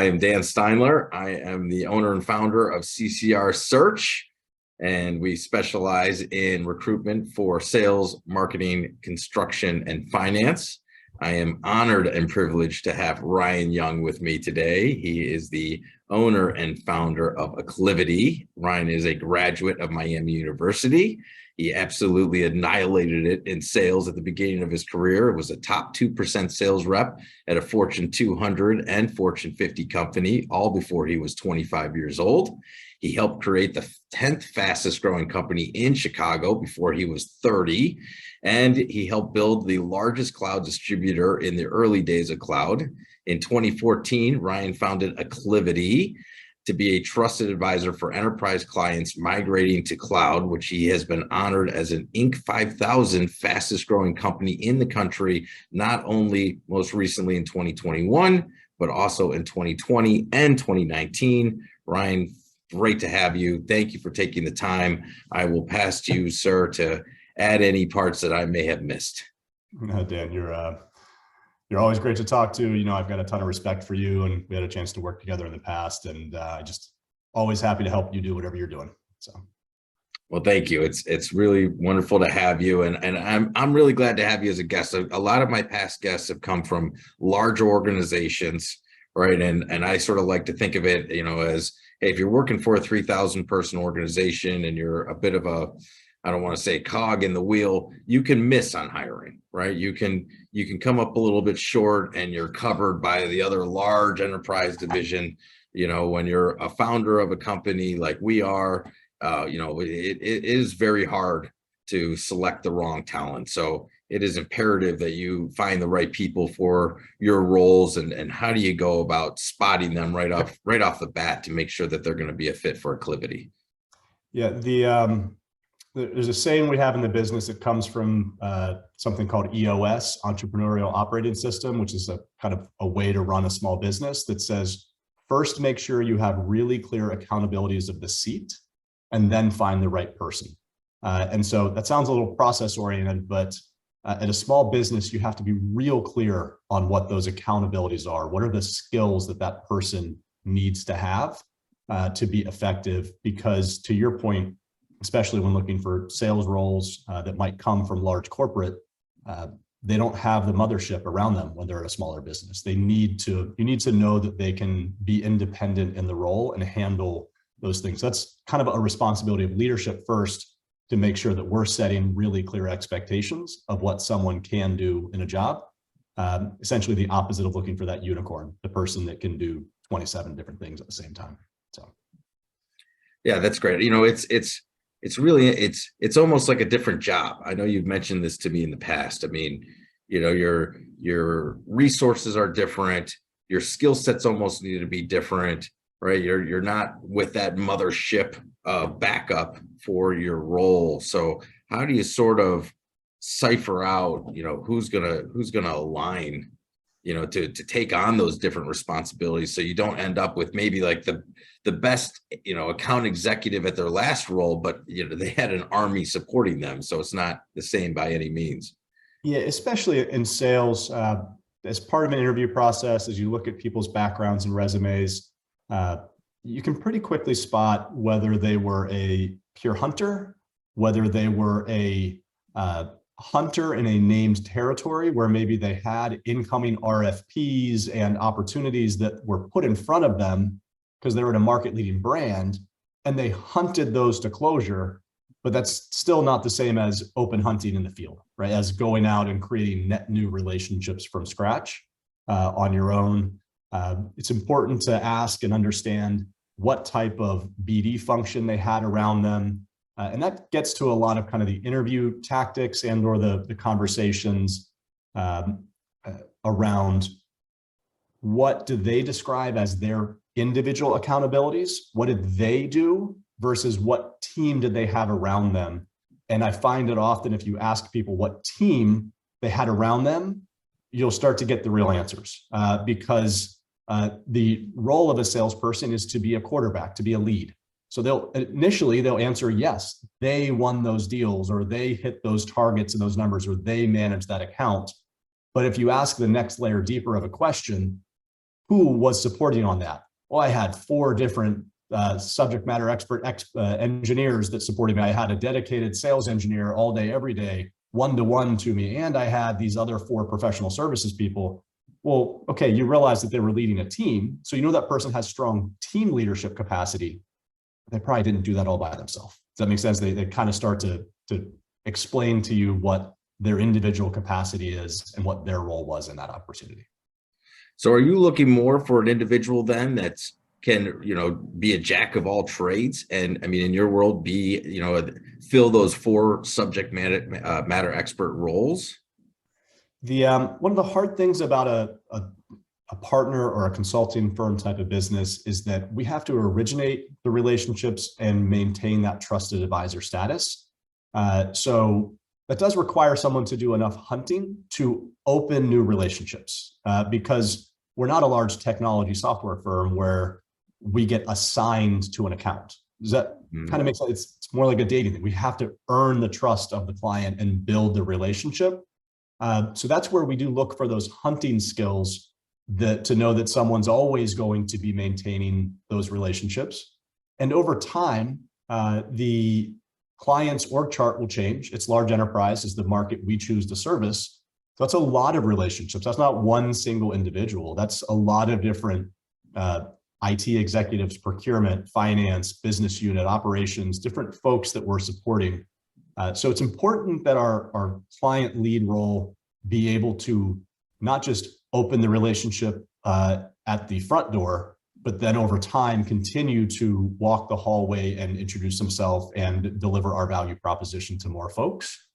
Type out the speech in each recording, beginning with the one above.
I am Dan Steinler. I am the owner and founder of CCR Search, and we specialize in recruitment for sales, marketing, construction, and finance. I am honored and privileged to have Ryan Young with me today. He is the owner and founder of Acliviti. Ryan is a graduate of Miami University. He absolutely annihilated it in sales at the beginning of his career. It was a top 2% sales rep at a Fortune 200 and Fortune 50 company, all before he was 25 years old. He helped create the 10th fastest growing company in Chicago before he was 30. And he helped build the largest cloud distributor in the early days of cloud. In 2014, Ryan founded Acliviti to be a trusted advisor for enterprise clients migrating to cloud, which he has been honored as an Inc. 5000 fastest growing company in the country, not only most recently in 2021, but also in 2020 and 2019. Ryan, great to have you. Thank you for taking the time. I will pass to you, sir, to add any parts that I may have missed. No, Dan, you're always great to talk to. You know, I've got a ton of respect for you, and we had a chance to work together in the past, and just always happy to help you do whatever you're doing. So, well, thank you. It's really wonderful to have you, and I'm really glad to have you as a guest. A lot of my past guests have come from large organizations, right? And I sort of like to think of it, you know, as, hey, if you're working for a 3,000 person organization and you're a bit of a, I don't want to say cog in the wheel, you can miss on hiring, right? You can come up a little bit short and you're covered by the other large enterprise division. You know, when you're a founder of a company like we are, you know, it is very hard to select the wrong talent. So it is imperative that you find the right people for your roles, and how do you go about spotting them right off the bat to make sure that they're going to be a fit for Acliviti? Yeah, there's a saying we have in the business that comes from something called EOS, Entrepreneurial Operating System, which is a kind of a way to run a small business, that says, first, make sure you have really clear accountabilities of the seat, and then find the right person. And so that sounds a little process oriented, but at a small business, you have to be real clear on what those accountabilities are. What are the skills that that person needs to have to be effective? Because to your point, especially when looking for sales roles that might come from large corporate, they don't have the mothership around them when they're a smaller business. You need to know that they can be independent in the role and handle those things. That's kind of a responsibility of leadership first, to make sure that we're setting really clear expectations of what someone can do in a job. Essentially the opposite of looking for that unicorn, the person that can do 27 different things at the same time. So, yeah, that's great. You know, it's really, it's almost like a different job. I know you've mentioned this to me in the past. I mean, you know, your resources are different. Your skill sets almost need to be different, right? You're not with that mothership backup for your role. So how do you sort of cipher out, you know, who's gonna align, you know, to take on those different responsibilities, so you don't end up with maybe like the best, you know, account executive at their last role, but you know, they had an army supporting them, so it's not the same by any means. Yeah, especially in sales, as part of an interview process, as you look at people's backgrounds and resumes, you can pretty quickly spot whether they were a pure hunter, whether they were a hunter in a named territory where maybe they had incoming RFPs and opportunities that were put in front of them because they were in a market leading brand, and they hunted those to closure. But that's still not the same as open hunting in the field, right? As going out and creating net new relationships from scratch on your own. It's important to ask and understand what type of BD function they had around them. And that gets to a lot of kind of the interview tactics and or the conversations around what do they describe as their individual accountabilities? What did they do versus what team did they have around them? And I find it often, if you ask people what team they had around them, you'll start to get the real answers because the role of a salesperson is to be a quarterback, to be a lead. So they'll answer yes, they won those deals, or they hit those targets and those numbers, or they manage that account. But if you ask the next layer deeper of a question, who was supporting on that? Well, I had 4 different subject matter expert engineers that supported me. I had a dedicated sales engineer all day, every day, one-to-one to me. And I had these other 4 professional services people. Well, okay, you realize that they were leading a team. So you know that person has strong team leadership capacity. They probably didn't do that all by themselves. Does that make sense? They kind of start to explain to you what their individual capacity is and what their role was in that opportunity. So are you looking more for an individual then that's can, be a jack of all trades? And I mean, in your world, fill those 4 subject matter expert roles? One of the hard things about a partner or a consulting firm type of business is that we have to originate the relationships and maintain that trusted advisor status. So that does require someone to do enough hunting to open new relationships, because we're not a large technology software firm where we get assigned to an account. Does that kind of make sense? It's more like a dating thing. We have to earn the trust of the client and build the relationship. So that's where we do look for those hunting skills to know that someone's always going to be maintaining those relationships. And over time, the client's org chart will change. It's large enterprise is the market we choose to service. So that's a lot of relationships. That's not one single individual. That's a lot of different IT executives, procurement, finance, business unit, operations, different folks that we're supporting. So it's important that our client lead role be able to not just open the relationship at the front door, but then over time continue to walk the hallway and introduce himself and deliver our value proposition to more folks.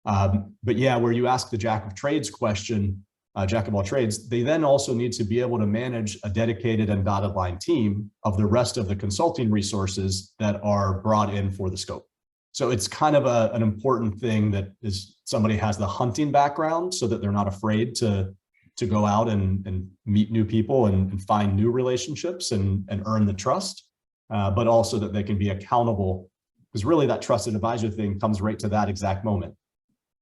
But yeah, where you ask the jack of trades question, jack of all trades, they then also need to be able to manage a dedicated and dotted line team of the rest of the consulting resources that are brought in for the scope. So it's kind of an important thing that is somebody has the hunting background so that they're not afraid to go out and meet new people and find new relationships and earn the trust, but also that they can be accountable, because really that trusted advisor thing comes right to that exact moment.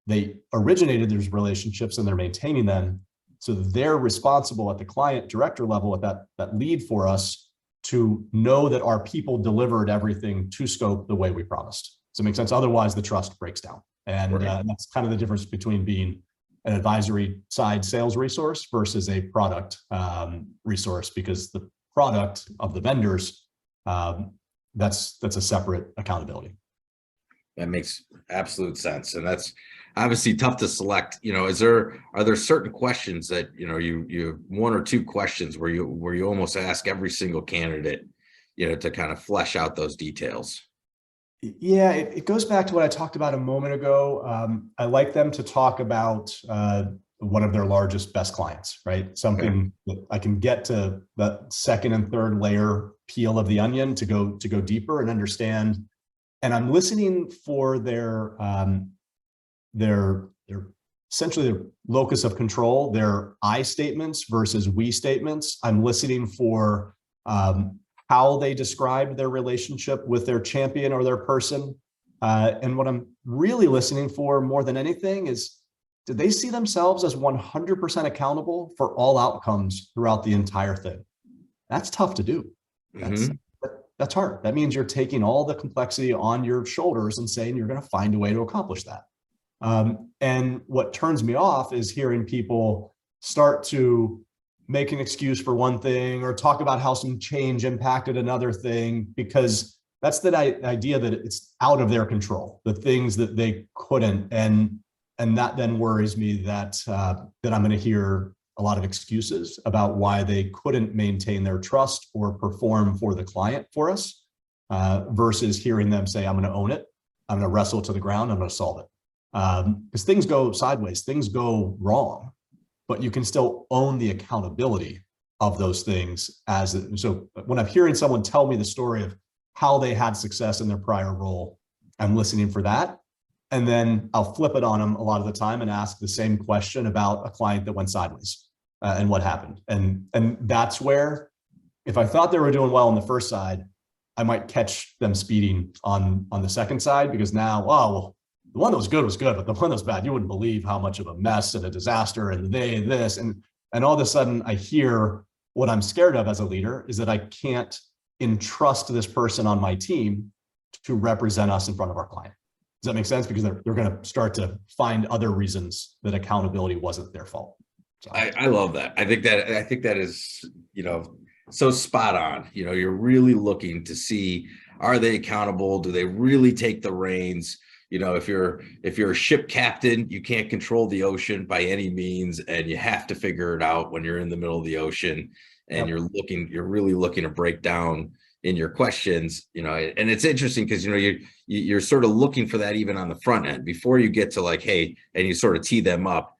They originated these relationships and they're maintaining them. So they're responsible at the client director level at that lead for us to know that our people delivered everything to scope the way we promised. Does it make sense? Otherwise the trust breaks down. And that's kind of the difference between being an advisory side sales resource versus a product resource, because the product of the vendors, that's a separate accountability. That makes absolute sense. And that's obviously tough to select. Are there certain questions that, you have 1 or 2 questions where you almost ask every single candidate, to kind of flesh out those details? Yeah, it goes back to what I talked about a moment ago. I like them to talk about one of their largest, best clients, right? Something that I can get to the second and third layer peel of the onion to go deeper and understand. And I'm listening for their essentially their locus of control, their I statements versus we statements. I'm listening for how they describe their relationship with their champion or their person. And what I'm really listening for more than anything is, did they see themselves as 100% accountable for all outcomes throughout the entire thing? That's tough to do. That's hard. That means you're taking all the complexity on your shoulders and saying you're going to find a way to accomplish that. And what turns me off is hearing people start to make an excuse for one thing or talk about how some change impacted another thing, because that's the idea that it's out of their control, the things that they couldn't. And that then worries me that I'm going to hear a lot of excuses about why they couldn't maintain their trust or perform for the client for us, versus hearing them say, I'm going to own it. I'm going to wrestle it to the ground. I'm going to solve it. Because things go sideways, things go wrong, but you can still own the accountability of those things. So when I'm hearing someone tell me the story of how they had success in their prior role, I'm listening for that. And then I'll flip it on them a lot of the time and ask the same question about a client that went sideways and what happened. And that's where, if I thought they were doing well on the first side, I might catch them speeding on the second side, because now, oh, well, the one that was good, but the one that was bad, you wouldn't believe how much of a mess and a disaster and this. And all of a sudden I hear what I'm scared of as a leader is that I can't entrust this person on my team to represent us in front of our client. Does that make sense? Because they're going to start to find other reasons that accountability wasn't their fault. So. I love that. I think that is, so spot on. You're really looking to see, are they accountable? Do they really take the reins? If you're a ship captain, you can't control the ocean by any means, and you have to figure it out when you're in the middle of the ocean, and you're really looking to break down in your questions, and it's interesting because, you're sort of looking for that even on the front end before you get to like, hey, and you sort of tee them up,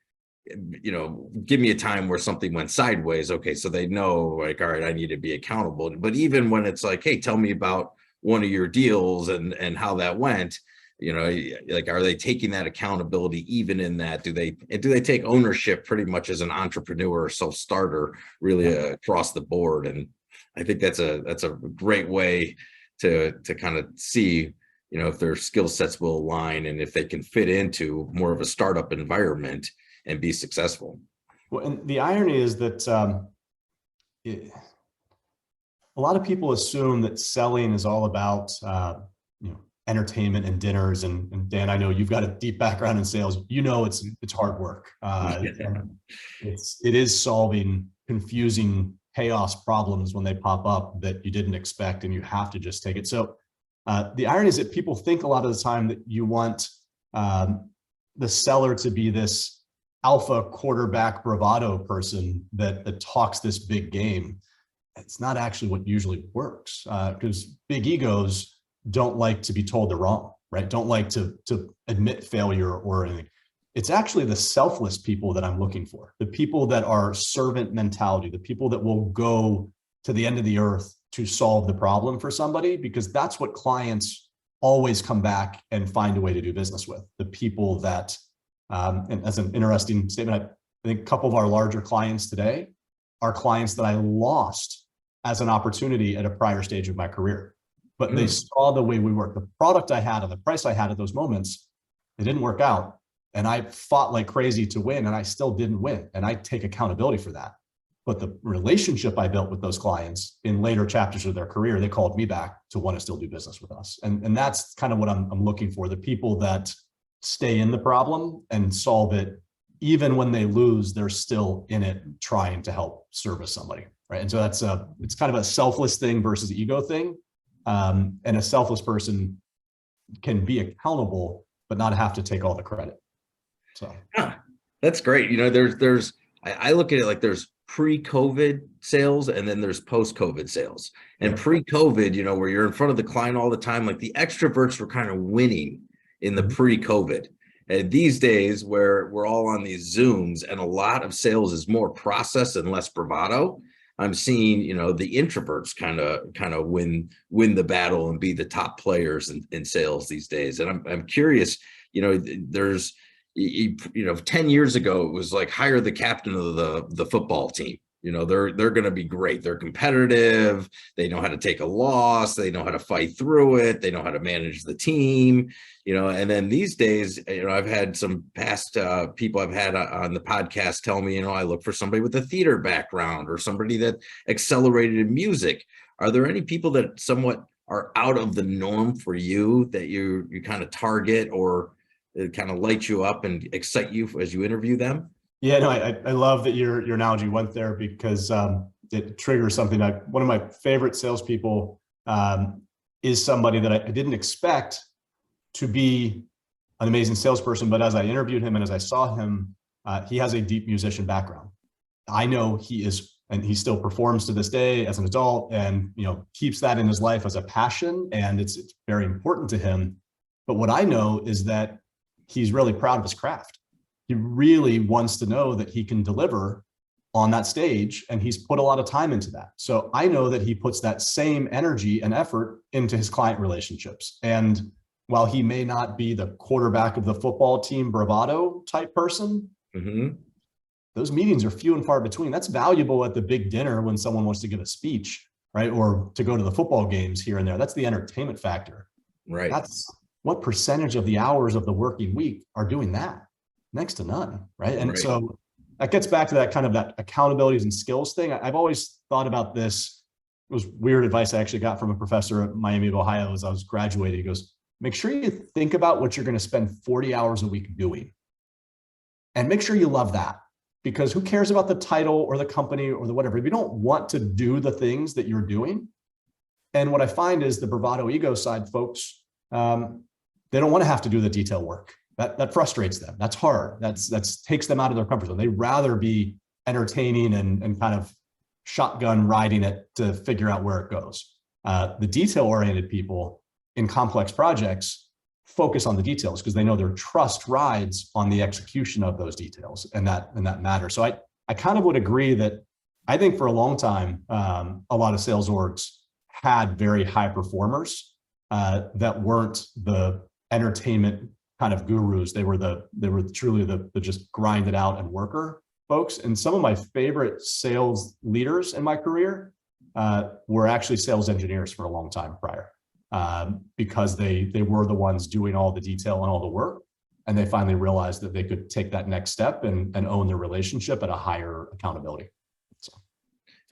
give me a time where something went sideways. Okay. So they know like, all right, I need to be accountable. But even when it's like, hey, tell me about one of your deals and how that went, like, are they taking that accountability even in that? Do they take ownership pretty much as an entrepreneur or self-starter really across the board? And I think that's a great way to kind of see, if their skill sets will align and if they can fit into more of a startup environment and be successful. Well, and the irony is that a lot of people assume that selling is all about entertainment and dinners. And Dan, I know you've got a deep background in sales. It's hard work. It is solving confusing chaos problems when they pop up that you didn't expect, and you have to just take it. So the irony is that people think a lot of the time that you want the seller to be this alpha quarterback bravado person that talks this big game. It's not actually what usually works, because big egos don't like to be told they're wrong, right? Don't like to admit failure or anything. It's actually the selfless people that I'm looking for, the people that are servant mentality, the people that will go to the end of the earth to solve the problem for somebody, because that's what clients always come back and find a way to do business with. The people that, and as an interesting statement, I think a couple of our larger clients today are clients that I lost as an opportunity at a prior stage of my career. But they saw the way we work, the product I had and the price I had at those moments, it didn't work out. And I fought like crazy to win, and I still didn't win. And I take accountability for that. But the relationship I built with those clients in later chapters of their career, they called me back to want to still do business with us. And that's kind of what I'm looking for, the people that stay in the problem and solve it. Even when they lose, they're still in it trying to help service somebody, right? And so it's kind of a selfless thing versus ego thing. And a selfless person can be accountable, but not have to take all the credit. So that's great. I look at it like there's pre-COVID sales and then there's post-COVID sales. And pre-COVID, where you're in front of the client all the time, like the extroverts were kind of winning in the pre-COVID. And these days where we're all on these Zooms and a lot of sales is more process and less bravado, I'm seeing, the introverts kind of win the battle and be the top players in sales these days. And I'm curious, there's, 10 years ago, it was like hire the captain of the football team. They're going to be great. They're competitive. They know how to take a loss. They know how to fight through it. They know how to manage the team, and then these days, I've had some past people I've had on the podcast tell me, I look for somebody with a theater background or somebody that accelerated in music. Are there any people that somewhat are out of the norm for you that you kind of target or kind of light you up and excite you as you interview them? Yeah, no, I love that your analogy went there, because it triggers something. One of my favorite salespeople is somebody that I didn't expect to be an amazing salesperson, but as I interviewed him and as I saw him, he has a deep musician background. I know he is, and he still performs to this day as an adult, and keeps that in his life as a passion, and it's very important to him. But what I know is that he's really proud of his craft. He really wants to know that he can deliver on that stage, and he's put a lot of time into that. So I know that he puts that same energy and effort into his client relationships. And while he may not be the quarterback of the football team bravado type person, those meetings are few and far between. That's valuable at the big dinner when someone wants to give a speech, right? Or to go to the football games here and there. That's the entertainment factor. Right. That's what percentage of the hours of the working week are doing that? Next to none, right? And so that gets back to that kind of that accountabilities and skills thing. I've always thought about this. It was weird advice I actually got from a professor at Miami of Ohio as I was graduating. He goes, make sure you think about what you're going to spend 40 hours a week doing. And make sure you love that, because who cares about the title or the company or the whatever? If you don't want to do the things that you're doing. And what I find is the bravado ego side folks, they don't want to have to do the detail work. That frustrates them. That's hard. That's takes them out of their comfort zone. They'd rather be entertaining and kind of shotgun riding it to figure out where it goes. The detail-oriented people in complex projects focus on the details because they know their trust rides on the execution of those details, and that matters. So I kind of would agree that I think for a long time, a lot of sales orgs had very high performers that weren't the entertainment kind of gurus. They were truly the just grind it out and worker folks. And some of my favorite sales leaders in my career were actually sales engineers for a long time prior, because they were the ones doing all the detail and all the work. And they finally realized that they could take that next step and own their relationship at a higher accountability. So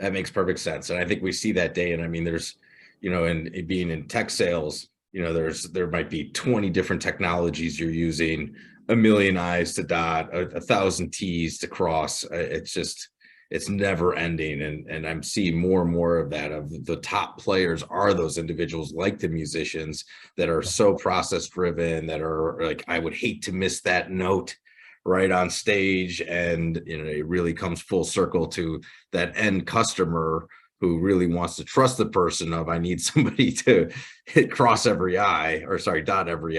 that makes perfect sense. And I think we see that day. And I mean, there's, in being in tech sales, there might be 20 different technologies you're using, a million I's to dot, 1,000 T's to cross. It's never ending. And I'm seeing more and more of that. Of the top players are those individuals like the musicians that are so process driven, that are like, I would hate to miss that note right on stage. And, it really comes full circle to that end customer who really wants to trust the person of, I need somebody to dot every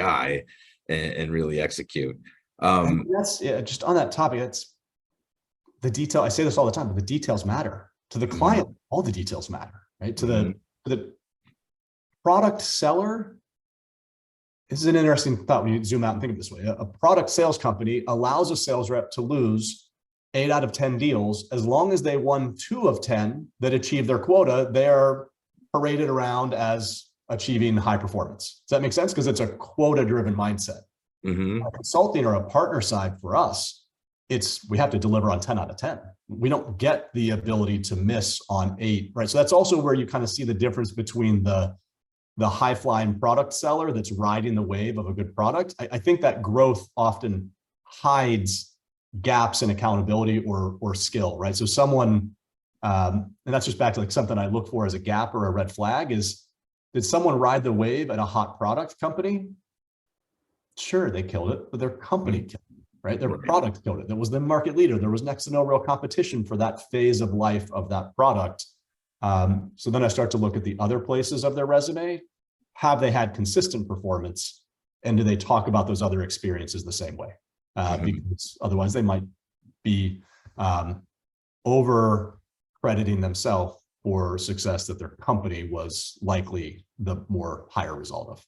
I and really execute. That's just on that topic. It's the detail. I say this all the time, but the details matter to the client. All the details matter, right? To the product seller. This is an interesting thought when you zoom out and think of it this way. A product sales company allows a sales rep to lose 8 out of 10 deals, as long as they won 2 of 10 that achieve their quota. They are paraded around as achieving high performance. Does that make sense? Because it's a quota-driven mindset. A consulting or a partner side for us, we have to deliver on 10 out of 10. We don't get the ability to miss on 8, right? So that's also where you kind of see the difference between the high-flying product seller that's riding the wave of a good product. I think that growth often hides gaps in accountability or skill, right? So someone, and that's just back to like something I look for as a gap or a red flag is, did someone ride the wave at a hot product company? Sure, they killed it, but their company killed it, right? Their product killed it. There was the market leader. There was next to no real competition for that phase of life of that product. So then I start to look at the other places of their resume. Have they had consistent performance? And do they talk about those other experiences the same way? Because otherwise they might be over crediting themselves for success that their company was likely the more higher result of.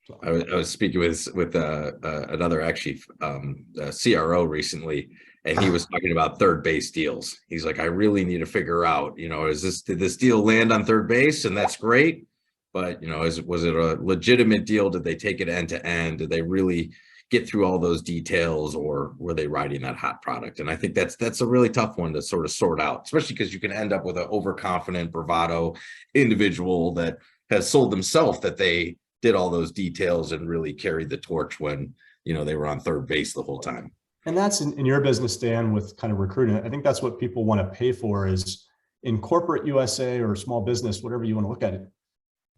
So. I was speaking with another actually CRO recently, and he was talking about third base deals. He's like, I really need to figure out, did this deal land on third base? And that's great. But, was it a legitimate deal? Did they take it end to end? Did they really get through all those details, or were they riding that hot product? And I think that's a really tough one to sort of sort out, especially because you can end up with an overconfident bravado individual that has sold themselves that they did all those details and really carried the torch when, they were on third base the whole time. And that's in your business, Dan, with kind of recruiting. I think that's what people want to pay for is in corporate USA or small business, whatever you want to look at it.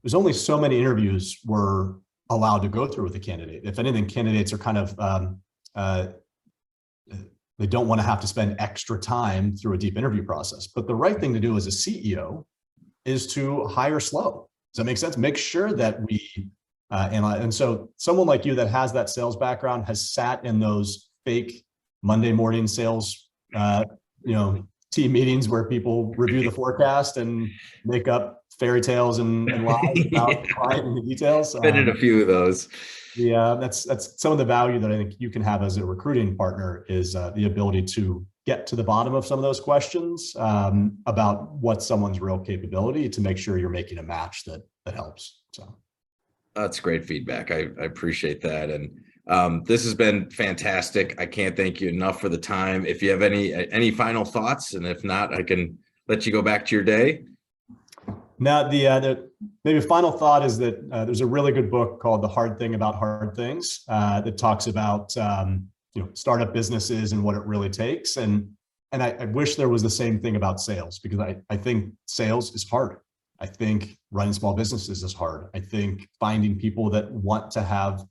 There's only so many interviews we're allowed to go through with a candidate. If anything, candidates are kind of, they don't want to have to spend extra time through a deep interview process. But the right thing to do as a CEO is to hire slow. Does that make sense? Make sure that we analyze. And so someone like you that has that sales background has sat in those fake Monday morning sales, team meetings where people review the forecast and make up fairy tales and lies about the client and the details. Been in a few of those. Yeah, that's some of the value that I think you can have as a recruiting partner is the ability to get to the bottom of some of those questions about what someone's real capability to make sure you're making a match that helps. So that's great feedback. I appreciate that. And This has been fantastic. I can't thank you enough for the time. If you have any final thoughts, and if not, I can let you go back to your day. Now, the maybe final thought is that there's a really good book called The Hard Thing About Hard Things that talks about startup businesses and what it really takes. And I wish there was the same thing about sales, because I think sales is hard. I think running small businesses is hard. I think finding people that want to have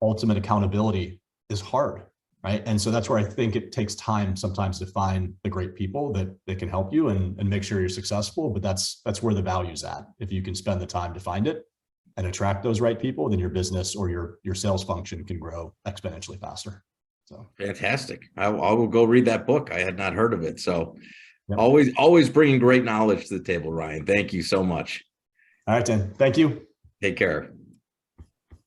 ultimate accountability is hard, right? And so that's where I think it takes time sometimes to find the great people that can help you and make sure you're successful. But that's where the value's at. If you can spend the time to find it and attract those right people, then your business or your sales function can grow exponentially faster. So fantastic. I will go read that book. I had not heard of it. So yep. Always bringing great knowledge to the table, Ryan. Thank you so much. All right, Dan. Thank you. Take care.